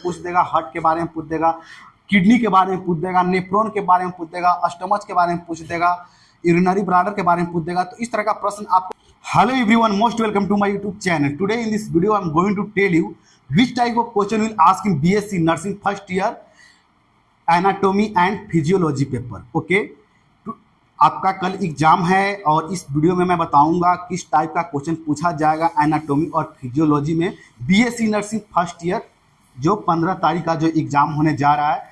पूछ देगा, हार्ट के बारे में पूछ देगा, किडनी के बारे में पूछ देगा, नेफ्रॉन के बारे में पूछ देगा, स्टमच के बारे में पूछ देगा, यूरिनरी ब्लैडर के बारे में पूछ देगा। तो इस तरह का प्रश्न आपको। Hello everyone, most welcome to my YouTube channel. Today in this video I am going to tell you which type of question will ask in BSc Nursing first year anatomy and physiology paper. Okay, आपका कल exam है और इस video में मैं बताऊंगा किस type का क्वेश्चन पूछा जाएगा एनाटोमी और फिजियोलॉजी में बीएससी नर्सिंग फर्स्ट ईयर, जो 15 तारीख का जो एग्ज़ाम होने जा रहा है।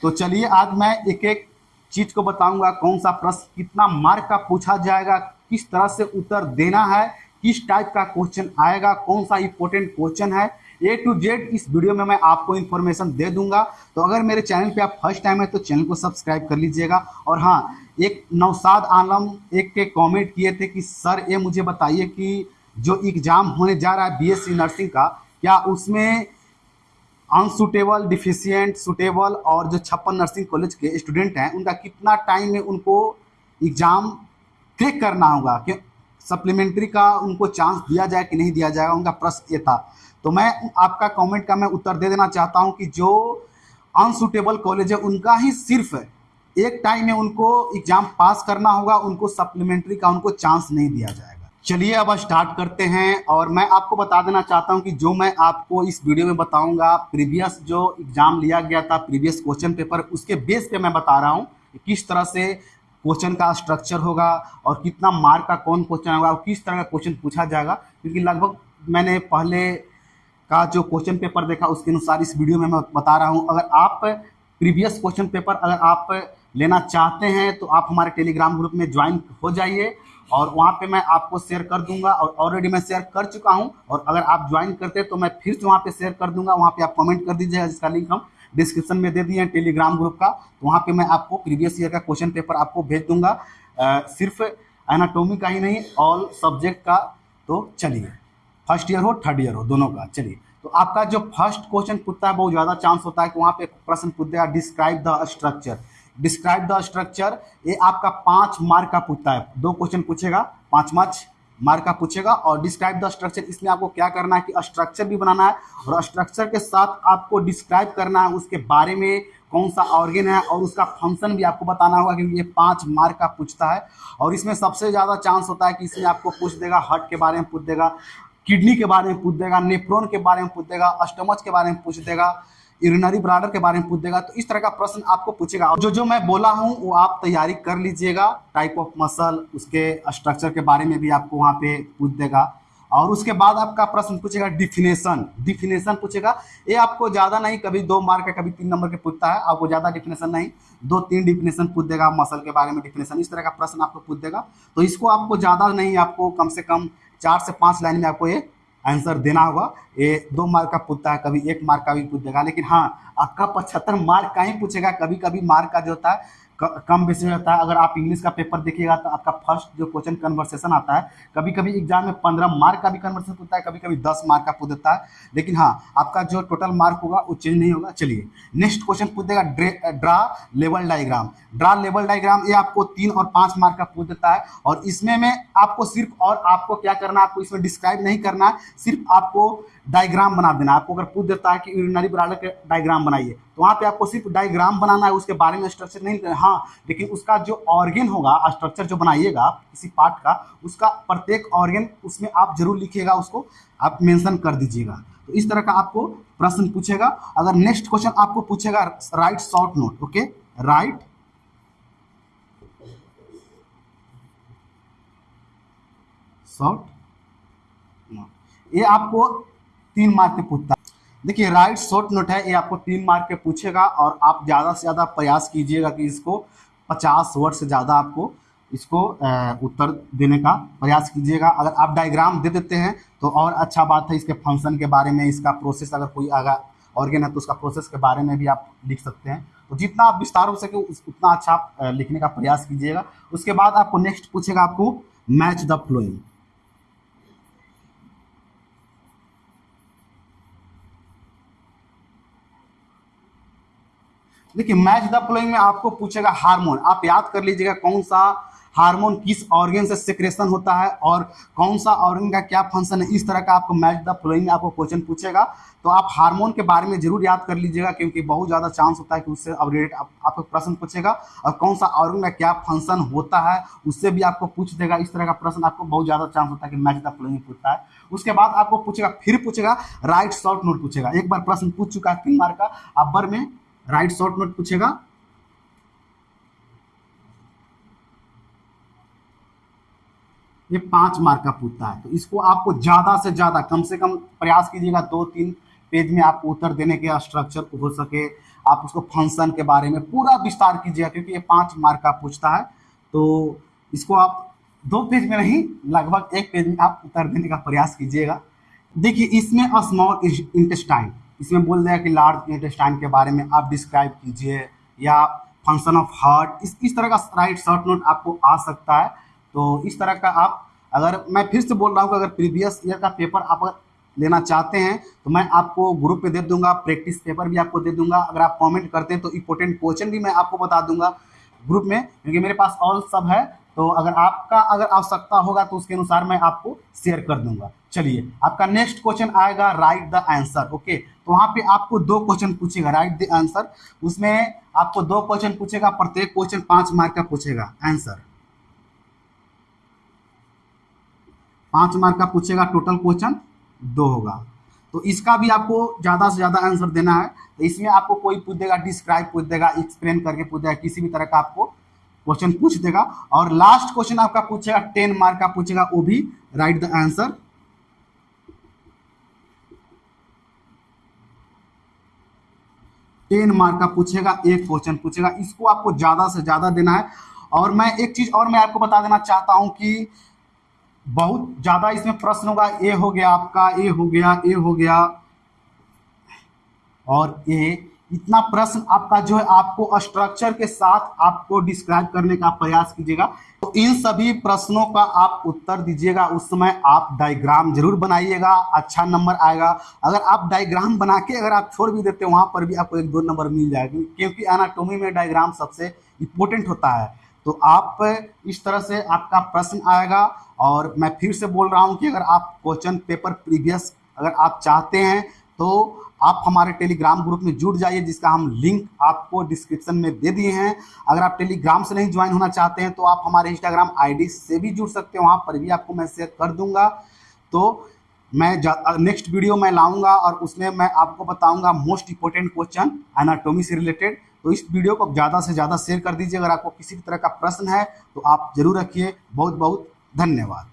तो चलिए आज मैं एक एक चीज़ को बताऊंगा, कौन सा प्रश्न कितना मार्क का पूछा जाएगा, किस तरह से उत्तर देना है, किस टाइप का क्वेश्चन आएगा, कौन सा इंपॉर्टेंट क्वेश्चन है, ए टू जेड इस वीडियो में मैं आपको इन्फॉर्मेशन दे दूंगा। तो अगर मेरे चैनल पे आप फर्स्ट टाइम है तो चैनल को सब्सक्राइब कर लीजिएगा। और हाँ, एक नौशाद आलम एक के कमेंट किए थे कि सर ये मुझे बताइए कि जो एग्ज़ाम होने जा रहा है बीएससी नर्सिंग का, क्या उसमें अनसुटेबल, डिफिशियंट, सुटेबल और जो 56 नर्सिंग कॉलेज के स्टूडेंट हैं उनका कितना टाइम में उनको एग्ज़ाम क्रैक करना होगा, कि सप्लीमेंट्री का उनको चांस दिया जाए कि नहीं दिया जाएगा, उनका प्रश्न ये था। तो मैं आपका कमेंट का मैं उत्तर दे देना चाहता हूं कि जो अनसुटेबल कॉलेज है उनका ही सिर्फ एक टाइम में उनको एग्ज़ाम पास करना होगा, उनको सप्लीमेंट्री का उनको चांस नहीं दिया जाएगा। चलिए अब स्टार्ट करते हैं। और मैं आपको बता देना चाहता हूं कि जो मैं आपको इस वीडियो में बताऊंगा, प्रीवियस जो एग्ज़ाम लिया गया था, प्रीवियस क्वेश्चन पेपर, उसके बेस पे मैं बता रहा हूं कि किस तरह से क्वेश्चन का स्ट्रक्चर होगा और कितना मार्क का कौन क्वेश्चन होगा और किस तरह का क्वेश्चन पूछा जाएगा। क्योंकि लगभग मैंने पहले का जो क्वेश्चन पेपर देखा उसके अनुसार इस वीडियो में मैं बता रहा हूं। अगर आप प्रीवियस क्वेश्चन पेपर अगर आप लेना चाहते हैं तो आप हमारे टेलीग्राम ग्रुप में ज्वाइन हो जाइए और वहां पे मैं आपको शेयर कर दूंगा, और ऑलरेडी मैं शेयर कर चुका हूं। और अगर आप ज्वाइन करते हैं तो मैं फिर से वहां पे शेयर कर दूंगा, वहां पे आप कमेंट कर दीजिएगा, जिसका लिंक हम डिस्क्रिप्शन में दे दिए हैं टेलीग्राम ग्रुप का। तो वहाँ पे मैं आपको प्रीवियस ईयर का क्वेश्चन पेपर आपको भेज दूंगा, सिर्फ एनाटोमी का ही नहीं, ऑल सब्जेक्ट का। तो चलिए, फर्स्ट ईयर हो थर्ड ईयर हो दोनों का। चलिए, तो आपका जो फर्स्ट क्वेश्चन पूछता है बहुत ज़्यादा चांस होता है कि वहाँ पे प्रश्न पूछ देगा describe the structure. Describe the structure ये आपका 5 मार्क का पूछता है, 2 क्वेश्चन पूछेगा, 5 मार्क का पूछेगा। और डिस्क्राइब द स्ट्रक्चर, इसमें आपको क्या करना है कि स्ट्रक्चर भी बनाना है और स्ट्रक्चर के साथ आपको डिस्क्राइब करना है उसके बारे में, कौन सा ऑर्गन है और उसका फंक्शन भी आपको बताना होगा, क्योंकि ये 5 मार्क का पूछता है। और इसमें सबसे ज़्यादा चांस होता है कि इसमें आपको पूछ देगा हार्ट के बारे में पूछ देगा, किडनी के बारे में पूछ देगा, नेफ्रॉन के बारे में पूछ देगा, स्टमच के बारे में पूछ देगा, यूरिनरी ब्लैडर के बारे में पूछ देगा। तो इस तरह का प्रश्न आपको पूछेगा। और जो मैं बोला हूं वो आप तैयारी कर लीजिएगा। टाइप ऑफ मसल, उसके स्ट्रक्चर के बारे में भी आपको वहां पे पूछ देगा। और उसके बाद आपका प्रश्न पूछेगा डिफिनेशन पूछेगा। ये आपको ज़्यादा नहीं, कभी 2 मार्क का, कभी 3 नंबर के पूछता है, आपको ज़्यादा डिफिनेशन नहीं, 2-3 डिफिनेशन पूछ देगा, मसल के बारे में डिफिनेशन, इस तरह का प्रश्न आपको पूछ देगा। तो इसको आपको ज़्यादा नहीं, आपको कम से कम 4 से 5 लाइन में आपको ये आंसर देना होगा। ये 2 मार्क का पूछता है, कभी 1 मार्क का भी पूछ देगा, लेकिन हाँ आपका 75 मार्क का ही पूछेगा। कभी कभी मार्क का जो होता है कम बेसी होता है। अगर आप इंग्लिश का पेपर देखिएगा तो आपका फर्स्ट जो क्वेश्चन कन्वर्सेशन आता है, कभी कभी एग्जाम में 15 मार्क का भी कन्वर्सेशन पूछता है, कभी कभी 10 मार्क का पूछ देता है। लेकिन हाँ, आपका जो टोटल मार्क होगा वो चेंज नहीं होगा। चलिए, नेक्स्ट क्वेश्चन पूछ देगा draw level diagram. Draw level diagram ये आपको 3 और 5 मार्क का पूछ देता है। और इसमें मैं आपको सिर्फ, और आपको क्या करना है, आपको इसमें डिस्क्राइब नहीं करना है, सिर्फ आपको डायग्राम बना देना। आपको अगर पूछ देता है कि यूरिनरी ब्लैडर के डायग्राम बनाइए, तो वहाँ पे आपको सिर्फ डायग्राम बनाना है, उसके बारे में स्ट्रक्चर नहीं करना। हाँ, लेकिन उसका जो ऑर्गन होगा, स्ट्रक्चर जो बनाइएगा किसी पार्ट का, उसका प्रत्येक ऑर्गन उसमें आप जरूर लिखिएगा, उसको आप मेंशन कर दीजिएगा। तो इस तरह का आपको प्रश्न पूछेगा। अगर नेक्स्ट क्वेश्चन आपको पूछेगा right short note. Okay, right short note, ये आपको 3 मार्क के पूछता है। देखिए, राइट शॉर्ट नोट है, ये आपको 3 मार्क के पूछेगा। और आप ज़्यादा से ज़्यादा प्रयास कीजिएगा कि इसको 50 वर्ड से ज़्यादा आपको इसको उत्तर देने का प्रयास कीजिएगा। अगर आप डायग्राम दे देते हैं तो और अच्छा बात है। इसके फंक्शन के बारे में, इसका प्रोसेस, अगर कोई अगर ऑर्गन है तो उसका प्रोसेस के बारे में भी आप लिख सकते हैं। तो जितना आप विस्तार हो सके उतना अच्छा आप लिखने का प्रयास कीजिएगा। उसके बाद आपको नेक्स्ट पूछेगा, आपको मैच द फ्लोइंग। देखिए, मैच द फॉलोइंग में आपको पूछेगा हार्मोन। आप याद कर लीजिएगा कौन सा हार्मोन किस ऑर्गन से सिक्रेशन होता है और कौन सा ऑर्गन का क्या फंक्शन है, इस तरह का आपको मैच द फॉलोइंग में आपको क्वेश्चन पूछेगा। तो आप हार्मोन के बारे में जरूर याद कर लीजिएगा, क्योंकि बहुत ज़्यादा चांस होता है कि उससे रिलेटेड आपको प्रश्न पूछेगा। और कौन सा ऑर्गन का क्या फंक्शन होता है उससे भी आपको पूछ देगा। इस तरह का प्रश्न आपको बहुत ज़्यादा चांस होता है कि मैच द फॉलोइंग पूछता है। उसके बाद आपको पूछेगा, फिर पूछेगा राइट शॉर्ट नोट पूछेगा। एक बार प्रश्न पूछ चुका है 3 मार्क का, अब्बर में राइट शॉर्ट नोट पूछेगा। ये 5 मार्क का पूछता है, तो इसको आपको ज़्यादा से ज़्यादा कम से कम प्रयास कीजिएगा 2-3 पेज में आपको उत्तर देने के, स्ट्रक्चर हो सके आप उसको फंक्शन के बारे में पूरा विस्तार कीजिएगा, क्योंकि ये 5 मार्क का पूछता है। तो इसको आप 2 पेज में नहीं, लगभग 1 पेज में आप उत्तर देने का प्रयास कीजिएगा। देखिए इसमें स्मॉल इंटेस्टाइन, इसमें बोल दिया कि लार्ज इंटेस्टाइन के बारे में आप डिस्क्राइब कीजिए, या फंक्शन ऑफ हार्ट, इस तरह का राइट शॉर्ट नोट आपको आ सकता है। तो इस तरह का आप, अगर मैं फिर से बोल रहा हूँ कि अगर प्रीवियस ईयर का पेपर आप लेना चाहते हैं तो मैं आपको ग्रुप पे दे दूंगा, प्रैक्टिस पेपर भी आपको दे दूंगा। अगर आप कमेंट करते हैं तो इंपॉर्टेंट क्वेश्चन भी मैं आपको बता दूंगा ग्रुप में, क्योंकि मेरे पास ऑल सब है। तो अगर आवश्यकता होगा तो उसके अनुसार मैं आपको शेयर कर दूंगा। चलिए, आपका नेक्स्ट क्वेश्चन आएगा राइट द आंसर। ओके, तो वहाँ पे आपको 2 क्वेश्चन पूछेगा, राइट द आंसर। उसमें आपको 2 क्वेश्चन पूछेगा, प्रत्येक क्वेश्चन 5 मार्क का पूछेगा। आंसर 5 मार्क का पूछेगा, टोटल क्वेश्चन 2 होगा। तो इसका भी आपको ज़्यादा से ज़्यादा आंसर देना है। तो इसमें आपको कोई पूछ देगा, डिस्क्राइब पूछ देगा, एक्सप्लेन करके पूछ देगा, किसी भी तरह का आपको क्वेश्चन पूछ देगा। और लास्ट क्वेश्चन आपका पूछेगा 10 मार्क का पूछेगा, वो भी right the answer. Ten mark का पूछेगा, एक क्वेश्चन पूछेगा। इसको आपको ज़्यादा से ज़्यादा देना है। और मैं एक चीज़ और मैं आपको बता देना चाहता हूँ कि बहुत ज़्यादा इसमें प्रश्न होगा। ए हो गया आपका, ए हो गया, ए हो गया और ए, इतना प्रश्न आपका जो है आपको स्ट्रक्चर के साथ आपको डिस्क्राइब करने का प्रयास कीजिएगा। तो इन सभी प्रश्नों का आप उत्तर दीजिएगा। उस समय आप डायग्राम जरूर बनाइएगा, अच्छा नंबर आएगा। अगर आप डायग्राम बना के अगर आप छोड़ भी देते हैं वहाँ पर भी आपको 1-2 नंबर मिल जाएगी, क्योंकि एनाटॉमी में डायग्राम सबसे इम्पोर्टेंट होता है। तो आप इस तरह से आपका प्रश्न आएगा। और मैं फिर से बोल रहा हूँ कि अगर आप क्वेश्चन पेपर प्रीवियस अगर आप चाहते हैं तो आप हमारे टेलीग्राम ग्रुप में जुड़ जाइए, जिसका हम लिंक आपको डिस्क्रिप्शन में दे दिए हैं। अगर आप टेलीग्राम से नहीं ज्वाइन होना चाहते हैं तो आप हमारे इंस्टाग्राम आईडी से भी जुड़ सकते हैं, वहाँ पर भी आपको मैं शेयर कर दूंगा। तो मैं नेक्स्ट वीडियो में लाऊंगा और उसमें मैं आपको बताऊंगा मोस्ट इंपॉर्टेंट क्वेश्चन एनाटॉमी से रिलेटेड। तो इस वीडियो को ज़्यादा से ज़्यादा शेयर कर दीजिए। अगर आपको किसी भी तरह का प्रश्न है तो आप जरूर रखिए। बहुत बहुत धन्यवाद।